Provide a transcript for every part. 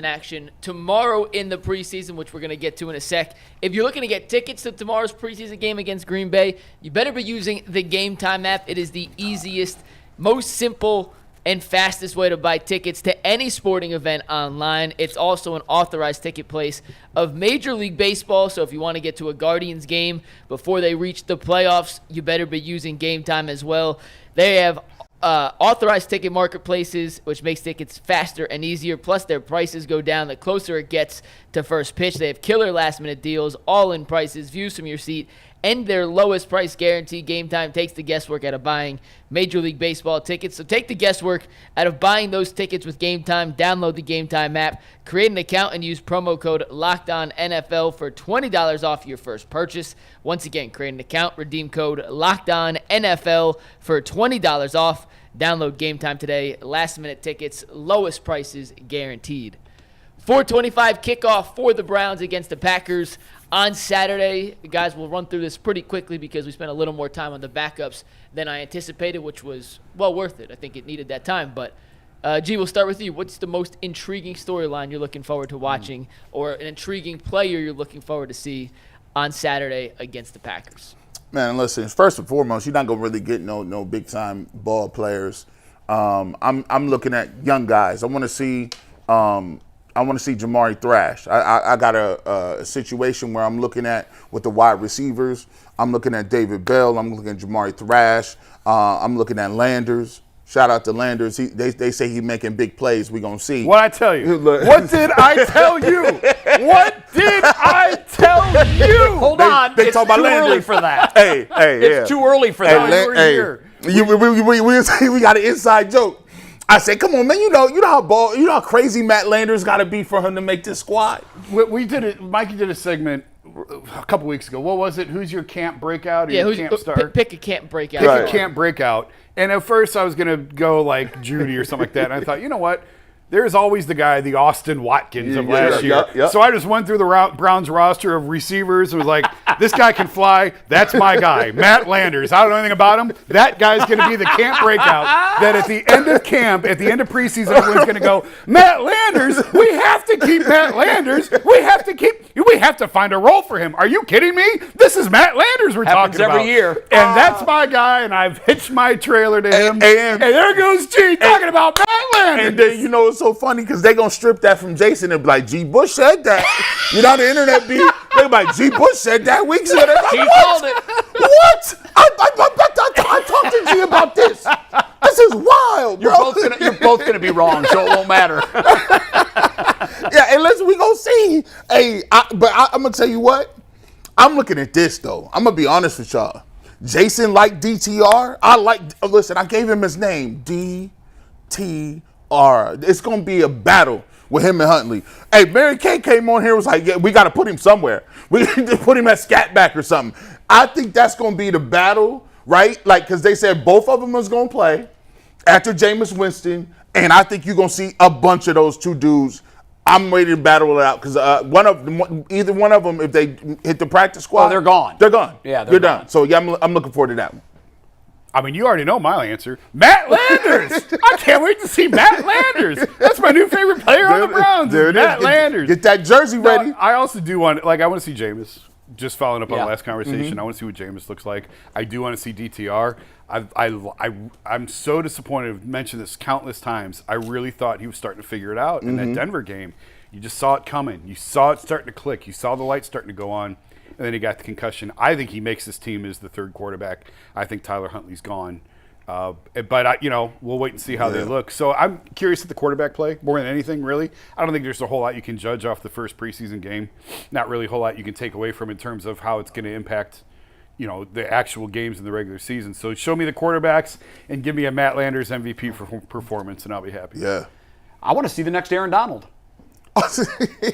in action tomorrow in the preseason, which we're going to get to in a sec. If you're looking to get tickets to tomorrow's preseason game against Green Bay, you better be using the Game Time app. It is the easiest, most simple, and fastest way to buy tickets to any sporting event online. It's also an authorized ticket place of Major League Baseball, so if you want to get to a Guardians game before they reach the playoffs, you better be using Game Time as well. They have authorized ticket marketplaces, which makes tickets faster and easier, plus their prices go down the closer it gets to first pitch. They have killer last-minute deals, all-in prices, views from your seat, and their lowest price guarantee. Game Time takes the guesswork out of buying Major League Baseball tickets. So take the guesswork out of buying those tickets with Game Time. Download the Game Time app, create an account, and use promo code LOCKEDONNFL for $20 off your first purchase. Once again, create an account, redeem code LOCKEDONNFL for $20 off. Download Game Time today. Last-minute tickets, lowest prices guaranteed. 4:25 kickoff for the Browns against the Packers on Saturday. Guys, we'll run through this pretty quickly because we spent a little more time on the backups than I anticipated, which was well worth it. I think it needed that time. But, G, we'll start with you. What's the most intriguing storyline you're looking forward to watching or an intriguing player you're looking forward to see on Saturday against the Packers? Man, listen, first and foremost, you're not going to really get no big-time ball players. I'm looking at young guys. I want to see Jamari Thrash. I got a situation where I'm looking at with the wide receivers. I'm looking at David Bell. I'm looking at Jamari Thrash. I'm looking at Landers. Shout out to Landers. They say he's making big plays. We're going to see. What I tell you? What did I tell you? What did I tell you? Hold on. They it's talk about too Landers. early for that. Hey, It's too early for that. We got an inside joke. I said, come on, man, you know how crazy Matt Landers got to be for him to make this squad. We did it. Mikey did a segment a couple weeks ago. What was it? Who's your camp breakout or your camp star? Pick a camp breakout. Pick a camp breakout. And at first I was going to go like Judy or something like that. And I thought, you know what? There's always the guy, the Austin Watkins of last year. Yep. So I just went through the Browns roster of receivers and was like, this guy can fly. That's my guy, Matt Landers. I don't know anything about him. That guy's going to be the camp breakout that at the end of camp, at the end of preseason, everyone's going to go, Matt Landers, we have to keep Matt Landers. We have to find a role for him. Are you kidding me? This is Matt Landers we're Happens talking about. every year. And that's my guy, and I've hitched my trailer to him. And there goes G talking about Matt Landers. And then, it's so funny because they're going to strip that from Jason and be like, G. Bush said that. You know, the internet be, they're like, G. Bush said that weeks ago. Like, He called it. What? I talked to G about this. This is wild, bro. You're both gonna be wrong, so it won't matter. Yeah, and listen, we gonna see. Hey, I'm gonna tell you what. I'm looking at this though. I'm gonna be honest with y'all. Jason liked DTR. Listen, I gave him his name, DTR. It's gonna be a battle with him and Huntley. Hey, Mary Kay came on here and was like, yeah, we gotta put him somewhere. We need to put him at Scatback or something. I think that's gonna be the battle, right? Like, because they said both of them was gonna play after Jameis Winston, and I think you're gonna see a bunch of those two dudes. I'm ready to battle it out because either one of them, if they hit the practice squad, they're gone. They're gone. Yeah, they're done. So yeah, I'm looking forward to that one. I mean, you already know my answer. Matt Landers. I can't wait to see Matt Landers. That's my new favorite player on the Browns. Matt Landers. Get that jersey ready. I also do want, I want to see Jameis. Just following up on the last conversation, Mm-hmm. I want to see what Jameis looks like. I do want to see DTR. I'm so disappointed. I've mentioned this countless times. I really thought he was starting to figure it out in that Denver game. You just saw it coming. You saw it starting to click. You saw the lights starting to go on. And then he got the concussion. I think he makes this team as the third quarterback. I think Tyler Huntley's gone. But we'll wait and see how they look. So I'm curious at the quarterback play more than anything, really. I don't think there's a whole lot you can judge off the first preseason game. Not really a whole lot you can take away from in terms of how it's going to impact, the actual games in the regular season. So show me the quarterbacks and give me a Matt Landers MVP for performance, and I'll be happy. Yeah. I want to see the next Aaron Donald. I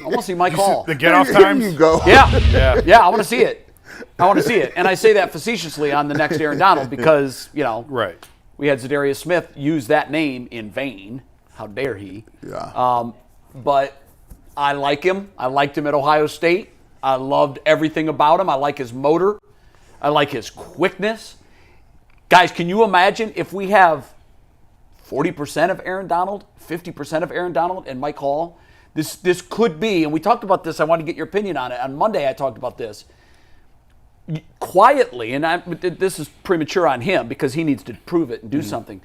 want to see Mike Hall. The get-off times? Here you go. Yeah, I want to see it. And I say that facetiously on the next Aaron Donald because, Right. we had Zadarius Smith use that name in vain. How dare he? Yeah. But I like him. I liked him at Ohio State. I loved everything about him. I like his motor. I like his quickness. Guys, can you imagine if we have 40% of Aaron Donald, 50% of Aaron Donald, and Mike Hall? This could be, and we talked about this. I want to get your opinion on it. On Monday, I talked about this. Quietly, and this is premature on him because he needs to prove it and do something.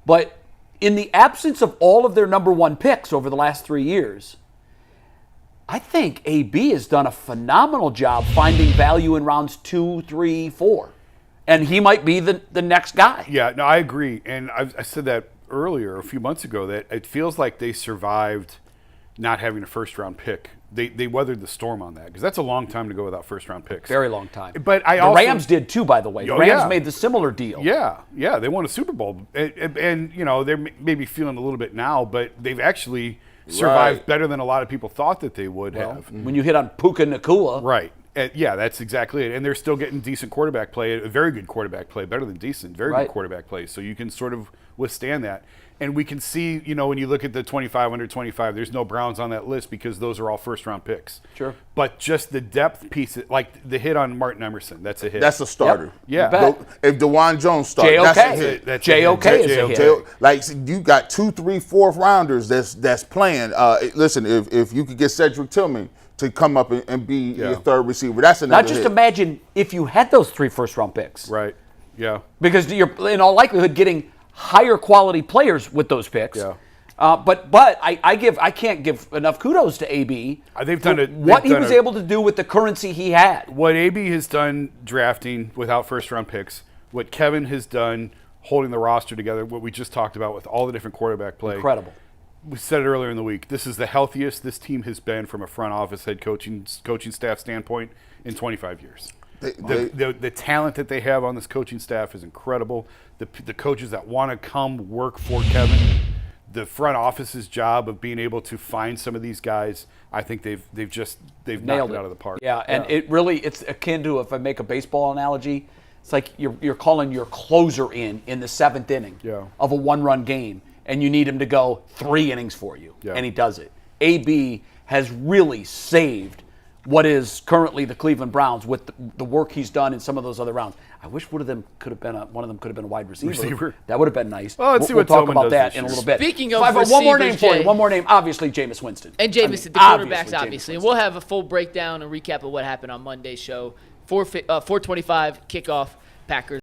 But in the absence of all of their number one picks over the last 3 years, I think AB has done a phenomenal job finding value in rounds 2, 3, 4. And he might be the next guy. Yeah, no, I agree. And I said that earlier, a few months ago, that it feels like they survived not having a first-round pick. They weathered the storm on that because that's a long time to go without first-round picks. Very long time. But the Rams did too, by the way. The Rams made the similar deal. Yeah, they won a Super Bowl. And they're maybe feeling a little bit now, but they've actually survived better than a lot of people thought that they would have. When you hit on Puka Nacua. Right. Yeah, that's exactly it. And they're still getting decent quarterback play, a very good quarterback play, better than decent, very good quarterback play. So you can sort of withstand that. And we can see, when you look at the 25 under 25, there's no Browns on that list because those are all first-round picks. Sure. But just the depth piece, like the hit on Martin Emerson, that's a hit. That's a starter. Yep. Yeah. If Dawand Jones starts, that's a hit. JOK is a hit. Like, you got 2, 3, 4th rounders that's playing. Listen, if you could get Cedric Tillman to come up and be your third receiver, that's another Now just hit. imagine if you had those 3 first-round picks. Right. Yeah. Because you're, in all likelihood, getting higher quality players with those picks. Yeah. But I can't give enough kudos to AB. They've done it. What he was able to do with the currency he had. What AB has done drafting without first-round picks, what Kevin has done holding the roster together, what we just talked about with all the different quarterback play. Incredible. We said it earlier in the week. This is the healthiest this team has been from a front office head coaching staff standpoint in 25 years. The talent that they have on this coaching staff is incredible. The coaches that want to come work for Kevin, the front office's job of being able to find some of these guys, I think they've knocked it out of the park. Yeah, and it's akin to, if I make a baseball analogy, it's like you're calling your closer in the 7th inning of a 1-run game, and you need him to go 3 innings for you, and he does it. AB has really saved what is currently the Cleveland Browns with the work he's done in some of those other rounds. I wish one of them could have been a wide receiver. That would have been nice. Well, let's see we'll what talk Tillman about does that this in a year. little bit. Speaking of one more name receivers, for you. Jay. One more name. Obviously, Jameis Winston. And Jameis, the quarterbacks, obviously. And we'll have a full breakdown and recap of what happened on Monday's show. 4:25 kickoff, Packers.